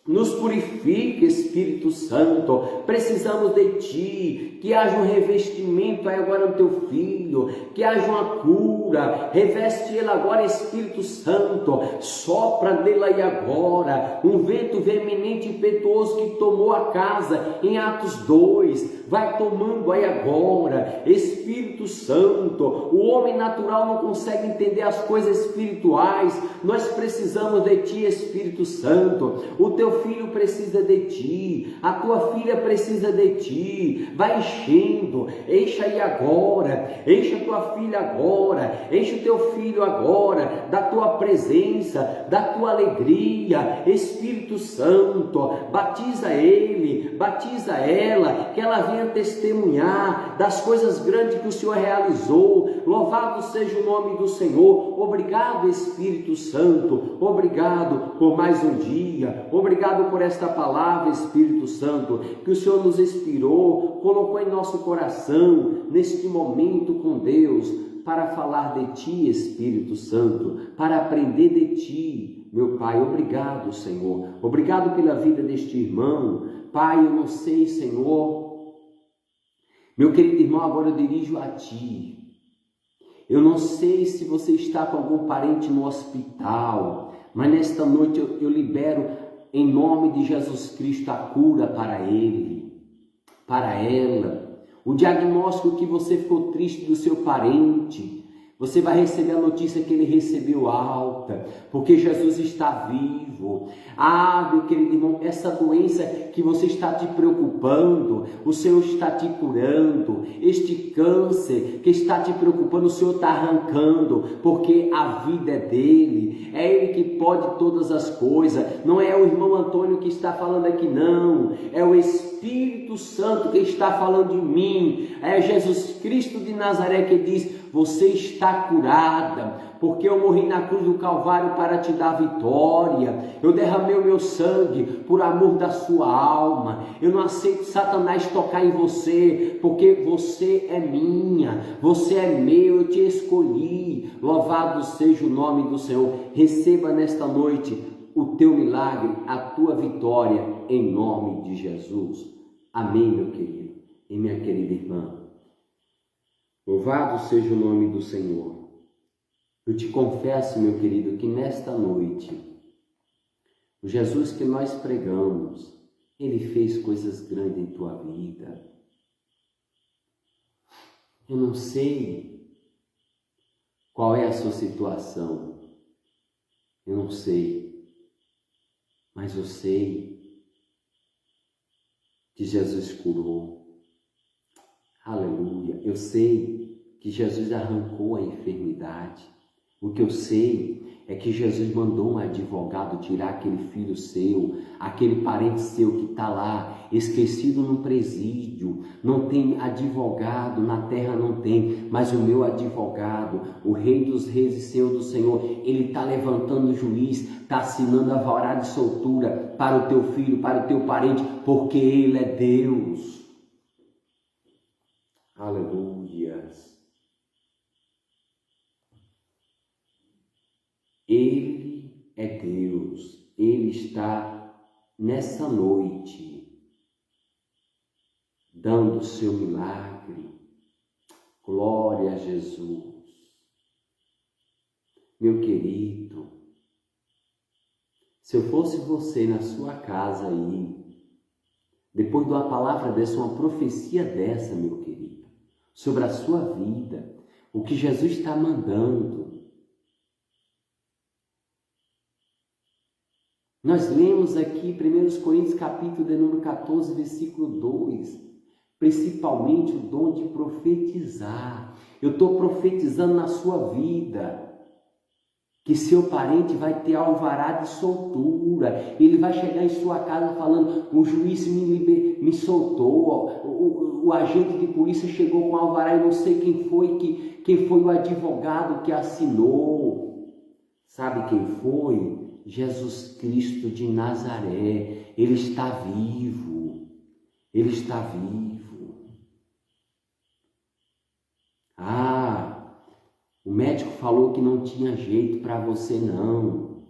nos purifica, Espírito Santo. Precisamos de ti, que haja um revestimento aí agora no teu filho, que haja uma cura. Reveste ele agora, Espírito Santo, sopra nele aí agora um vento veemente e impetuoso que tomou a casa em Atos 2, vai tomando aí agora, Espírito Santo. O homem natural não consegue entender as coisas espirituais, nós precisamos de ti, Espírito Santo. O teu filho precisa de ti, a tua filha precisa de ti. Vai enchendo, enche aí agora, enche a tua filha agora, enche o teu filho agora, da tua presença, da tua alegria. Espírito Santo, batiza ele, batiza ela, que ela venha testemunhar das coisas grandes que o Senhor realizou. Louvado seja o nome do Senhor. Obrigado, Espírito Santo, obrigado por mais um dia, obrigado por esta palavra, Espírito Santo, que o Senhor nos inspirou, colocou em nosso coração, neste momento com Deus, para falar de ti, Espírito Santo, para aprender de ti, meu Pai. Obrigado, Senhor, obrigado pela vida deste irmão. Pai, eu não sei, Senhor, meu querido irmão, agora eu dirijo a ti. Eu não sei se você está com algum parente no hospital, mas nesta noite eu libero em nome de Jesus Cristo a cura para ele, para ela. O diagnóstico que você ficou triste do seu parente, você vai receber a notícia que ele recebeu alta, porque Jesus está vivo. Ah, meu querido irmão, essa doença que você está te preocupando, o Senhor está te curando. Este câncer que está te preocupando, o Senhor está arrancando, porque a vida é dele, é ele que pode todas as coisas. Não é o irmão Antônio que está falando aqui, não, é o Espírito Santo que está falando de mim. É Jesus Cristo de Nazaré que diz: você está curada, porque eu morri na cruz do Calvário para te dar vitória. Eu derramei o meu sangue por amor da sua alma. Eu não aceito Satanás tocar em você, porque você é minha, você é meu, eu te escolhi. Louvado seja o nome do Senhor. Receba nesta noite o teu milagre, a tua vitória, em nome de Jesus. Amém, meu querido e minha querida irmã. Louvado seja o nome do Senhor. Eu te confesso, meu querido, que nesta noite, o Jesus que nós pregamos, Ele fez coisas grandes em tua vida. Eu não sei qual é a sua situação, eu não sei, mas eu sei que Jesus curou. Aleluia. Eu sei que Jesus arrancou a enfermidade. O que eu sei é que Jesus mandou um advogado tirar aquele filho seu, aquele parente seu que está lá, esquecido no presídio. Não tem advogado, na terra não tem, mas o meu advogado, o Rei dos Reis e Senhor do Senhor, Ele está levantando o juiz, está assinando a alvará de soltura para o teu filho, para o teu parente, porque Ele é Deus. Aleluias. Ele é Deus, Ele está nessa noite dando o seu milagre. Glória a Jesus. Meu querido, se eu fosse você na sua casa aí, depois de uma palavra dessa, uma profecia dessa, meu querido, sobre a sua vida, o que Jesus está mandando, nós lemos aqui 1 Coríntios capítulo de número 14, versículo 2, principalmente o dom de profetizar. Eu estou profetizando na sua vida que seu parente vai ter alvará de soltura. Ele vai chegar em sua casa falando: o juiz me soltou, o agente de polícia chegou com alvará e não sei quem foi o advogado que assinou. Sabe quem foi? Jesus Cristo de Nazaré. Ele está vivo. Ele está vivo. O médico falou que não tinha jeito para você não.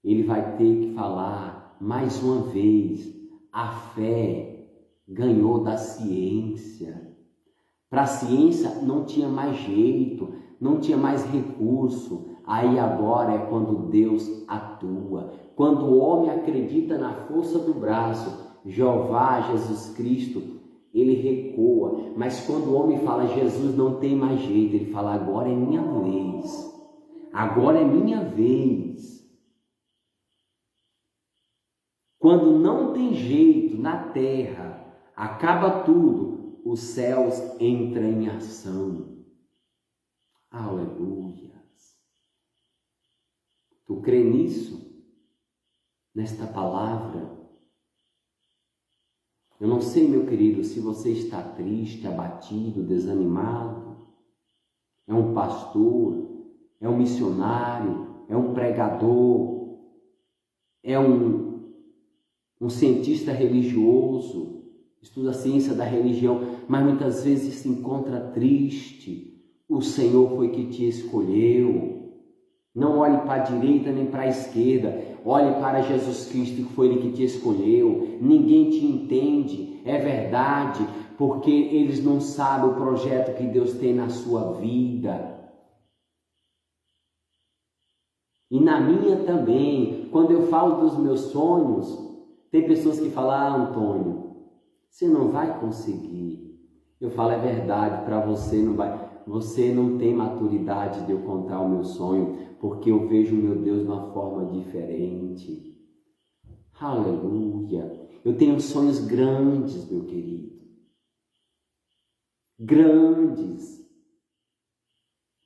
Ele vai ter que falar mais uma vez. A fé ganhou da ciência. Para a ciência não tinha mais jeito, não tinha mais recurso. Aí agora é quando Deus atua. Quando o homem acredita na força do braço, Jeová, Jesus Cristo, ele recua. Mas quando o homem fala: Jesus, não tem mais jeito, ele fala: agora é minha vez. Agora é minha vez. Quando não tem jeito na terra, acaba tudo, os céus entram em ação. Aleluia. Tu crê nisso? Nesta palavra? Eu não sei, meu querido, se você está triste, abatido, desanimado. É um pastor, é um missionário, é um pregador, é um cientista religioso, estuda a ciência da religião, mas muitas vezes se encontra triste. O Senhor foi que te escolheu. Não olhe para a direita nem para a esquerda. Olhe para Jesus Cristo, que foi Ele que te escolheu. Ninguém te entende, é verdade, porque eles não sabem o projeto que Deus tem na sua vida. E na minha também. Quando eu falo dos meus sonhos, tem pessoas que falam: Antônio, você não vai conseguir. Eu falo: é verdade, para você não vai. Você não tem maturidade de eu contar o meu sonho, porque eu vejo o meu Deus de uma forma diferente. Aleluia. Eu tenho sonhos grandes, meu querido. Grandes.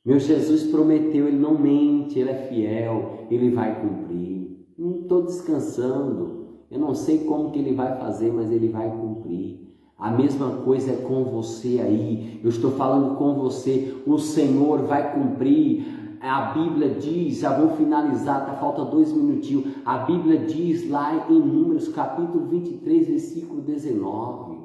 Meu Jesus prometeu, Ele não mente, Ele é fiel, Ele vai cumprir. Não estou descansando. Eu não sei como que Ele vai fazer, mas Ele vai cumprir. A mesma coisa é com você aí. Eu estou falando com você. O Senhor vai cumprir. A Bíblia diz, já vou finalizar, tá, falta 2 minutinhos. A Bíblia diz lá em Números, capítulo 23, versículo 19,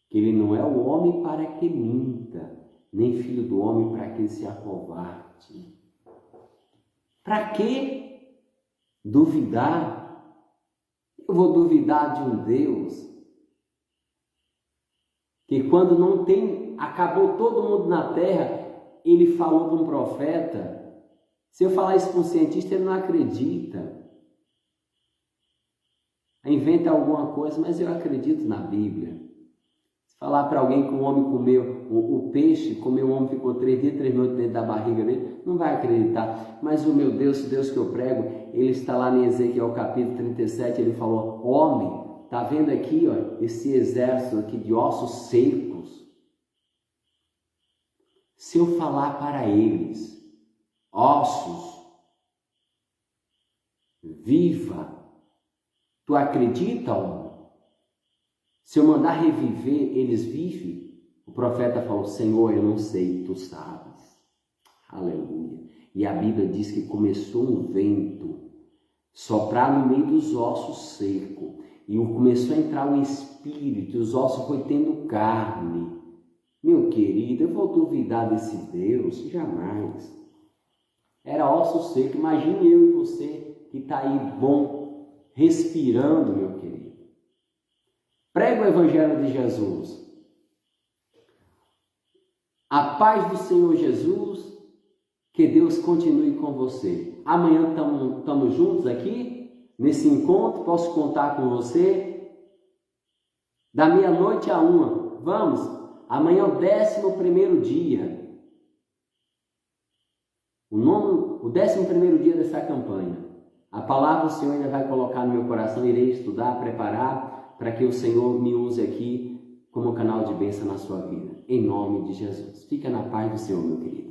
que ele não é o homem para que minta, nem filho do homem para que ele se acovarde. Para que duvidar? Eu vou duvidar de um Deus que quando não tem, acabou todo mundo na terra, ele falou para um profeta. Se eu falar isso para um cientista, ele não acredita. Inventa alguma coisa, mas eu acredito na Bíblia. Se falar para alguém que um homem comeu o peixe, comeu, o homem ficou 3 dias, 3 noites dentro da barriga dele, não vai acreditar. Mas o meu Deus, o Deus que eu prego, ele está lá em Ezequiel capítulo 37, ele falou: homem, tá vendo aqui, ó, esse exército aqui de ossos secos? Se eu falar para eles, ossos, viva, tu acredita, homem? Se eu mandar reviver, eles vivem? O profeta falou: Senhor, eu não sei, tu sabes. Aleluia. E a Bíblia diz que começou um vento soprar no meio dos ossos secos, e começou a entrar o Espírito, e os ossos foi tendo carne. Meu querido, eu vou duvidar desse Deus? Jamais. Era osso seco. Imagine eu e você que está aí bom, respirando, meu querido. Prega o Evangelho de Jesus. A paz do Senhor Jesus, que Deus continue com você. Amanhã estamos juntos aqui, nesse encontro, posso contar com você? Da meia-noite à 1. Vamos? Amanhã é o 11º dia. O 11º dia dessa campanha. A palavra o Senhor ainda vai colocar no meu coração, irei estudar, preparar, para que o Senhor me use aqui como canal de bênção na sua vida. Em nome de Jesus. Fica na paz do Senhor, meu querido.